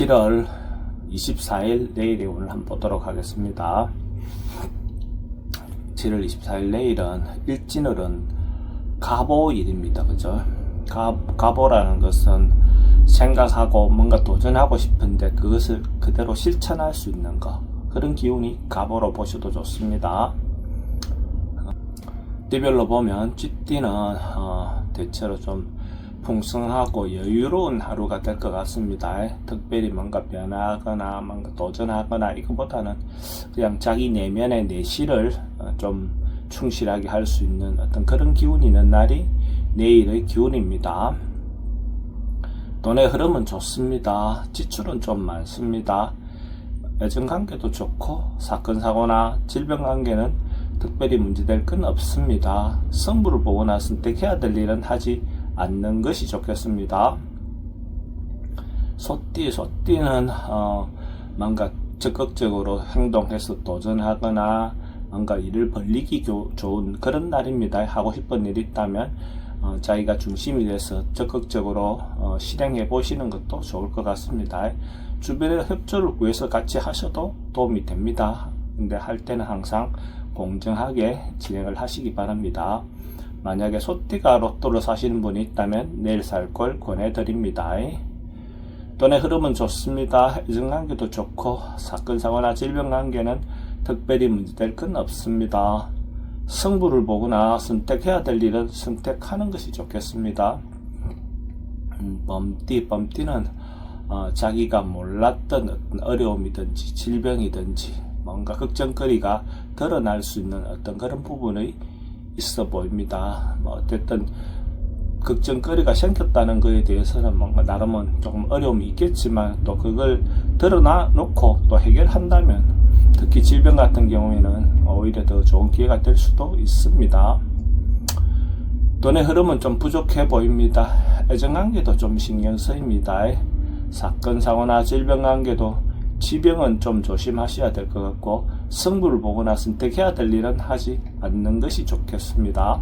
7월 24일 내일이 오늘 한번 보도록 하겠습니다. 7월 24일 내일은 일진월은 갑오일입니다. 그죠? 갑오라는 것은 생각하고 뭔가 도전하고 싶은데 그것을 그대로 실천할 수 있는 것, 그런 기운이 갑오로 보셔도 좋습니다. 띠별로 보면 쥐띠는 대체로 좀 풍성하고 여유로운 하루가 될 것 같습니다. 특별히 뭔가 변화하거나 뭔가 도전하거나 이것보다는 그냥 자기 내면의 내실을 좀 충실하게 할 수 있는 어떤 그런 기운이 있는 날이 내일의 기운입니다. 돈의 흐름은 좋습니다. 지출은 좀 많습니다. 애정관계도 좋고 사건사고나 질병관계는 특별히 문제될 건 없습니다. 성부를 보거나 선택해야 될 일은 하지 않는 것이 좋겠습니다. 소띠는 뭔가 적극적으로 행동해서 도전하거나 뭔가 일을 벌리기 좋은 그런 날입니다. 하고 싶은 일이 있다면 자기가 중심이 돼서 적극적으로 실행해 보시는 것도 좋을 것 같습니다. 주변의 협조를 구해서 같이 하셔도 도움이 됩니다. 근데 할 때는 항상 공정하게 진행을 하시기 바랍니다. 만약에 소띠가 로또를 사시는 분이 있다면 내일 살 걸 권해드립니다. 돈의 흐름은 좋습니다. 애정관계도 좋고 사건사고나 질병관계는 특별히 문제될 건 없습니다. 승부를 보거나 선택해야 될 일은 선택하는 것이 좋겠습니다. 범띠는 자기가 몰랐던 어떤 어려움이든지 질병이든지 뭔가 걱정거리가 드러날 수 있는 어떤 그런 부분의 있어 보입니다. 어쨌든 걱정거리가 생겼다는 것에 대해서는 뭔가 나름은 조금 어려움이 있겠지만 또 그걸 드러나 놓고 또 해결한다면 특히 질병 같은 경우에는 오히려 더 좋은 기회가 될 수도 있습니다. 돈의 흐름은 좀 부족해 보입니다. 애정관계도 좀 신경 쓰입니다. 사건 사고나 질병 관계도 지병은 좀 조심하셔야 될 것 같고 승부를 보거나 선택해야 될 일은 하지 않는 것이 좋겠습니다.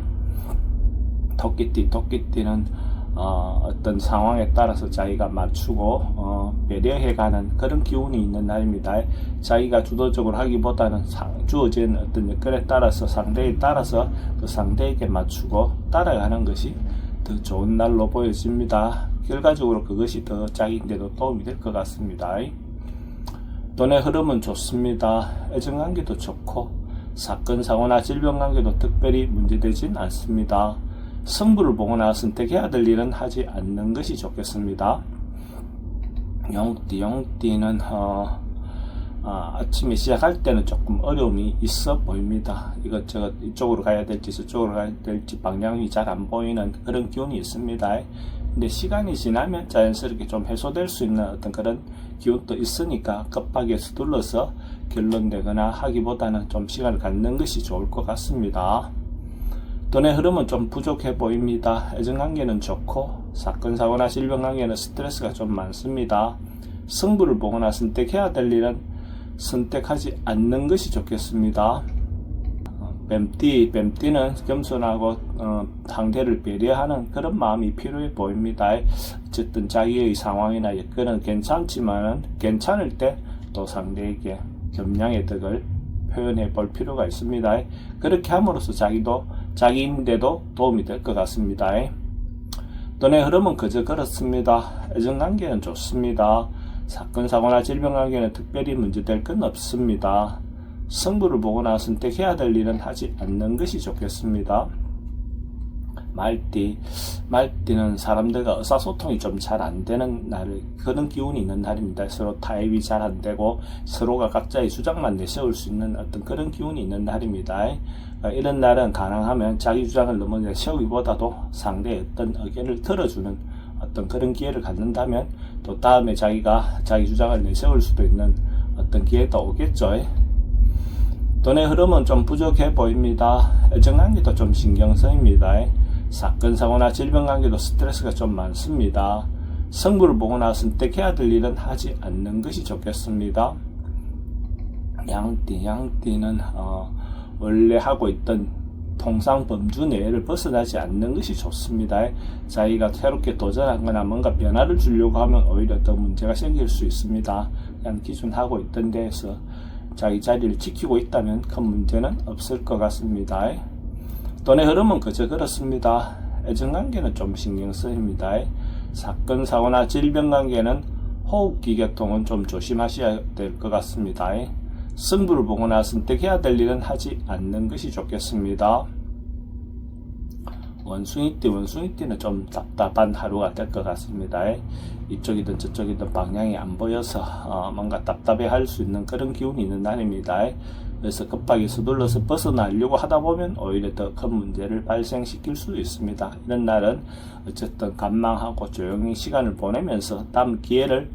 토끼띠는 어떤 상황에 따라서 자기가 맞추고 배려해가는 그런 기운이 있는 날입니다. 자기가 주도적으로 하기보다는 주어진 어떤 여건에 따라서 상대에 따라서 그 상대에게 맞추고 따라가는 것이 더 좋은 날로 보여집니다. 결과적으로 그것이 더 자기인데도 도움이 될 것 같습니다. 돈의 흐름은 좋습니다. 애정관계도 좋고 사건사고나 질병관계도 특별히 문제되진 않습니다. 승부를 보거나 선택해야 될 일은 하지 않는 것이 좋겠습니다. 용띠는 아침에 시작할 때는 조금 어려움이 있어 보입니다. 이것저것 이쪽으로 가야 될지 저쪽으로 가야 될지 방향이 잘 안 보이는 그런 기운이 있습니다. 근데 시간이 지나면 자연스럽게 좀 해소될 수 있는 어떤 그런 기운도 있으니까 급하게 서둘러서 결론 내거나 하기보다는 좀 시간을 갖는 것이 좋을 것 같습니다. 돈의 흐름은 좀 부족해 보입니다. 애정관계는 좋고 사건사고나 질병관계는 스트레스가 좀 많습니다. 승부를 보거나 선택해야 될 일은 선택하지 않는 것이 좋겠습니다. 뱀띠는 겸손하고 상대를 배려하는 그런 마음이 필요해 보입니다. 어쨌든 자기의 상황이나 여건은 괜찮지만 괜찮을 때 또 상대에게 겸양의 덕을 표현해 볼 필요가 있습니다. 그렇게 함으로써 자기인데도 도움이 될 것 같습니다. 돈의 흐름은 그저 그렇습니다. 애정관계는 좋습니다. 사건사고나 질병관계는 특별히 문제될 건 없습니다. 승부를 보거나 선택해야 될 일은 하지 않는 것이 좋겠습니다. 말띠는 사람들과 의사소통이 좀 잘 안 되는 그런 기운이 있는 날입니다. 서로 타협이 잘 안 되고 서로가 각자의 주장만 내세울 수 있는 어떤 그런 기운이 있는 날입니다. 이런 날은 가능하면 자기 주장을 너무 내세우기보다도 상대의 어떤 의견을 들어주는 어떤 그런 기회를 갖는다면 또 다음에 자기가 자기 주장을 내세울 수도 있는 어떤 기회가 오겠죠. 돈의 흐름은 좀 부족해 보입니다. 애정관계도 좀 신경 쓰입니다. 사건사고나 질병관계도 스트레스가 좀 많습니다. 승부를 보거나 선택해야 될 일은 하지 않는 것이 좋겠습니다. 양띠는 원래 하고 있던 통상 범주 내를 벗어나지 않는 것이 좋습니다. 자기가 새롭게 도전하거나 뭔가 변화를 주려고 하면 오히려 더 문제가 생길 수 있습니다. 그냥 기존하고 있던 데에서 자기 자리를 지키고 있다면 큰 문제는 없을 것 같습니다. 돈의 흐름은 그저 그렇습니다. 애정관계는 좀 신경 쓰입니다. 사건, 사고나 질병관계는 호흡기 계통은 좀 조심하셔야 될 것 같습니다. 승부를 보거나 선택해야 될 일은 하지 않는 것이 좋겠습니다. 원숭이띠는 좀 답답한 하루가 될 것 같습니다. 이쪽이든 저쪽이든 방향이 안 보여서 뭔가 답답해 할 수 있는 그런 기운이 있는 날입니다. 그래서 급하게 서둘러서 벗어나려고 하다 보면 오히려 더 큰 문제를 발생시킬 수 있습니다. 이런 날은 어쨌든 관망하고 조용히 시간을 보내면서 다음 기회를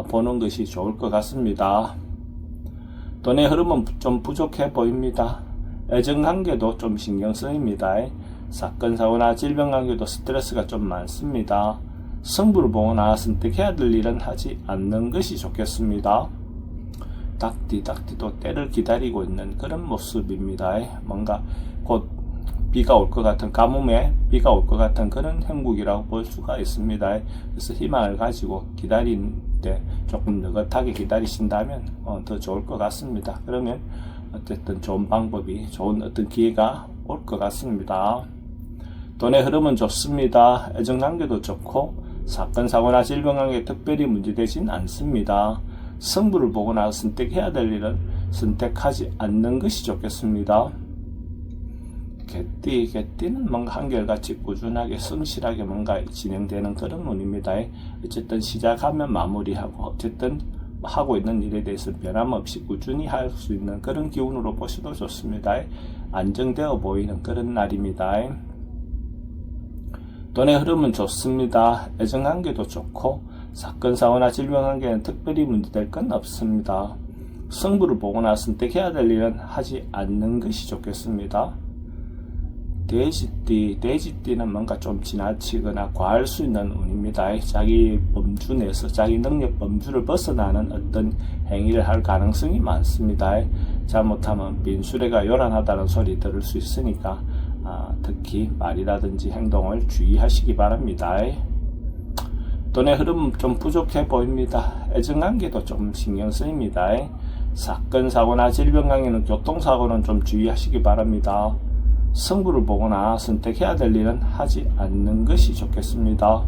보는 것이 좋을 것 같습니다. 돈의 흐름은 좀 부족해 보입니다. 애정관계도 좀 신경 쓰입니다. 사건, 사고나 질병관계도 스트레스가 좀 많습니다. 승부를 보거나 선택해야 될 일은 하지 않는 것이 좋겠습니다. 닭띠도 때를 기다리고 있는 그런 모습입니다. 뭔가 곧 비가 올 것 같은, 가뭄에 비가 올 것 같은 그런 형국이라고 볼 수가 있습니다. 그래서 희망을 가지고 기다리는데 조금 느긋하게 기다리신다면 더 좋을 것 같습니다. 그러면 어쨌든 좋은 방법이, 좋은 어떤 기회가 올 것 같습니다. 돈의 흐름은 좋습니다. 애정관계도 좋고 사건, 사고나 질병관계 특별히 문제되진 않습니다. 승부를 보거나 선택해야 될 일은 선택하지 않는 것이 좋겠습니다. 개띠는 뭔가 한결같이 꾸준하게 성실하게 뭔가 진행되는 그런 운입니다. 어쨌든 시작하면 마무리하고 어쨌든 하고 있는 일에 대해서 변함없이 꾸준히 할 수 있는 그런 기운으로 보셔도 좋습니다. 안정되어 보이는 그런 날입니다. 돈의 흐름은 좋습니다. 애정관계도 좋고 사건, 사고나 질병관계는 특별히 문제될 건 없습니다. 승부를 보거나 선택해야 될 일은 하지 않는 것이 좋겠습니다. 돼지띠는 뭔가 좀 지나치거나 과할 수 있는 운입니다. 자기 범주 내에서 자기 능력 범주를 벗어나는 어떤 행위를 할 가능성이 많습니다. 잘못하면 빈수레가 요란하다는 소리 들을 수 있으니까 특히 말이라든지 행동을 주의하시기 바랍니다. 돈의 흐름은 좀 부족해 보입니다. 애정관계도 좀 신경 쓰입니다. 사건, 사고나 질병관계는 교통사고는 좀 주의하시기 바랍니다. 승부를 보거나 선택해야 될 일은 하지 않는 것이 좋겠습니다.